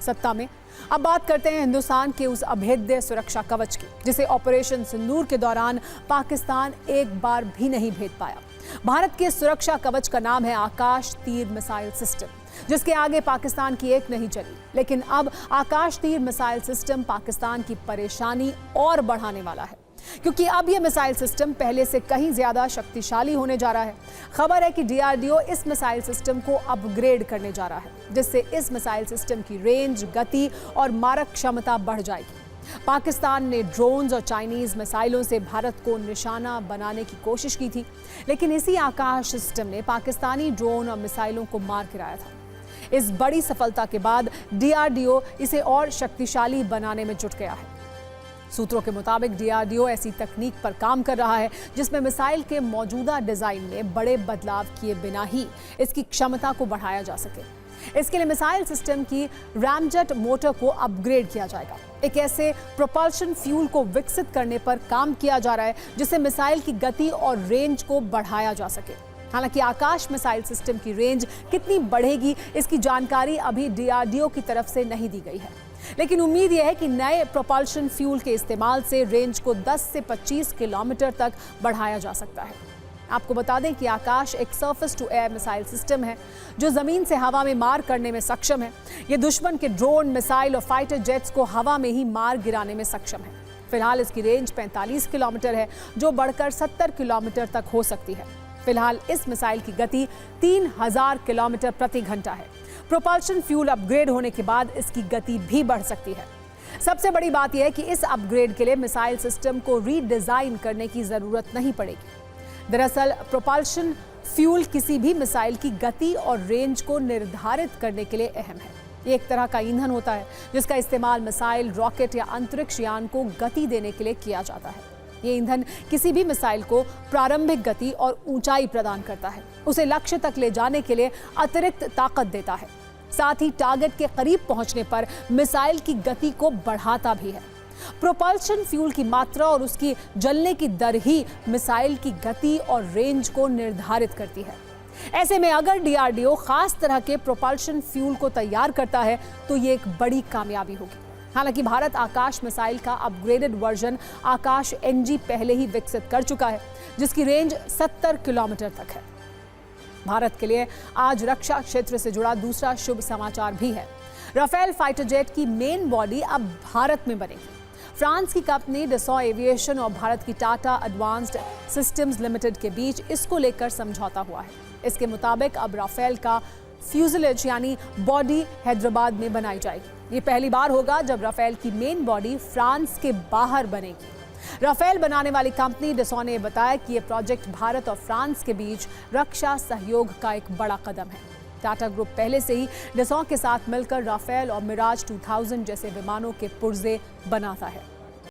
सत्ता में। अब बात करते हैं हिंदुस्तान के उस अभेद्य सुरक्षा कवच की, जिसे ऑपरेशन सिंदूर के दौरान पाकिस्तान एक बार भी नहीं भेद पाया। भारत के सुरक्षा कवच का नाम है आकाश तीर मिसाइल सिस्टम, जिसके आगे पाकिस्तान की एक नहीं चली। लेकिन अब आकाश तीर मिसाइल सिस्टम पाकिस्तान की परेशानी और बढ़ाने वाला है, क्योंकि अब यह मिसाइल सिस्टम पहले से कहीं ज्यादा शक्तिशाली होने जा रहा है। खबर है कि डीआरडीओ इस मिसाइल सिस्टम को अपग्रेड करने जा रहा है, जिससे इस मिसाइल सिस्टम की रेंज, गति और मारक क्षमता बढ़ जाएगी। पाकिस्तान ने ड्रोन्स और चाइनीज मिसाइलों से भारत को निशाना बनाने की कोशिश की थी, लेकिन इसी आकाश सिस्टम ने पाकिस्तानी ड्रोन और मिसाइलों को मार गिराया था। इस बड़ी सफलता के बाद डीआरडीओ इसे और शक्तिशाली बनाने में जुट गया है। सूत्रों के मुताबिक डीआरडीओ ऐसी तकनीक पर काम कर रहा है जिसमें मिसाइल के मौजूदा डिजाइन में बड़े बदलाव किए बिना ही इसकी क्षमता को बढ़ाया जा सके। इसके लिए मिसाइल सिस्टम की रैमजेट मोटर को अपग्रेड किया जाएगा। एक ऐसे प्रोपल्शन फ्यूल को विकसित करने पर काम किया जा रहा है जिससे मिसाइल की गति और रेंज को बढ़ाया जा सके। हालांकि आकाश मिसाइल सिस्टम की रेंज कितनी बढ़ेगी, इसकी जानकारी अभी डीआरडीओ की तरफ से नहीं दी गई है, लेकिन उम्मीद यह है कि नए प्रोपल्शन फ्यूल के इस्तेमाल से रेंज को 10 से 25 किलोमीटर तक बढ़ाया जा सकता है। आपको बता दें कि आकाश एक surface to air missile system है जो जमीन से हवा में मार करने में सक्षम है। यह दुश्मन के ड्रोन, मिसाइल और फाइटर जेट्स को हवा में ही मार गिराने में सक्षम है। फिलहाल इसकी रेंज 45 किलोमीटर है, जो बढ़कर 70 किलोमीटर तक हो सकती है। फिलहाल इस मिसाइल की गति 3000 किलोमीटर प्रति घंटा है। प्रोपल्शन फ्यूल अपग्रेड होने के बाद इसकी गति भी बढ़ सकती है। सबसे बड़ी बात यह है कि इस अपग्रेड के लिए मिसाइल सिस्टम को रीडिजाइन करने की जरूरत नहीं पड़ेगी। दरअसल प्रोपल्शन फ्यूल किसी भी मिसाइल की गति और रेंज को निर्धारित करने के लिए अहम है। ये एक तरह का ईंधन होता है जिसका इस्तेमाल मिसाइल, रॉकेट या अंतरिक्ष यान को गति देने के लिए किया जाता है। ये ईंधन किसी भी मिसाइल को प्रारंभिक गति और ऊंचाई प्रदान करता है, उसे लक्ष्य तक ले जाने के लिए अतिरिक्त ताकत देता है, साथ ही टारगेट के करीब पहुंचने पर मिसाइल की गति को बढ़ाता भी है। प्रोपल्शन फ्यूल की मात्रा और उसकी जलने की दर ही मिसाइल की गति और रेंज को निर्धारित करती है। ऐसे में अगर डीआरडीओ खास तरह के प्रोपल्शन फ्यूल को तैयार करता है तो ये एक बड़ी कामयाबी होगी। हालांकि भारत आकाश मिसाइल का अपग्रेडेड वर्जन आकाश एनजी पहले ही विकसित कर चुका है, जिसकी रेंज 70 किलोमीटर तक है। भारत के लिए आज रक्षा क्षेत्र से जुड़ा दूसरा शुभ समाचार भी है। राफेल फाइटर जेट की मेन बॉडी अब भारत में बनेगी। फ्रांस की कंपनी डसॉ एविएशन और भारत की टाटा एडवांस्ड सिस्टम्स लिमिटेड के बीच इसको लेकर समझौता हुआ है। इसके मुताबिक अब राफेल का फ्यूजलेज यानी बॉडी हैदराबाद में बनाई जाएगी। ये पहली बार होगा जब राफेल की मेन बॉडी फ्रांस के बाहर बनेगी। राफेल बनाने वाली कंपनी डसॉ ने बताया कि यह प्रोजेक्ट भारत और फ्रांस के बीच रक्षा सहयोग का एक बड़ा कदम है। टाटा ग्रुप पहले से ही डसॉ के साथ मिलकर राफेल और मिराज 2000 जैसे विमानों के पुर्जे बनाता है।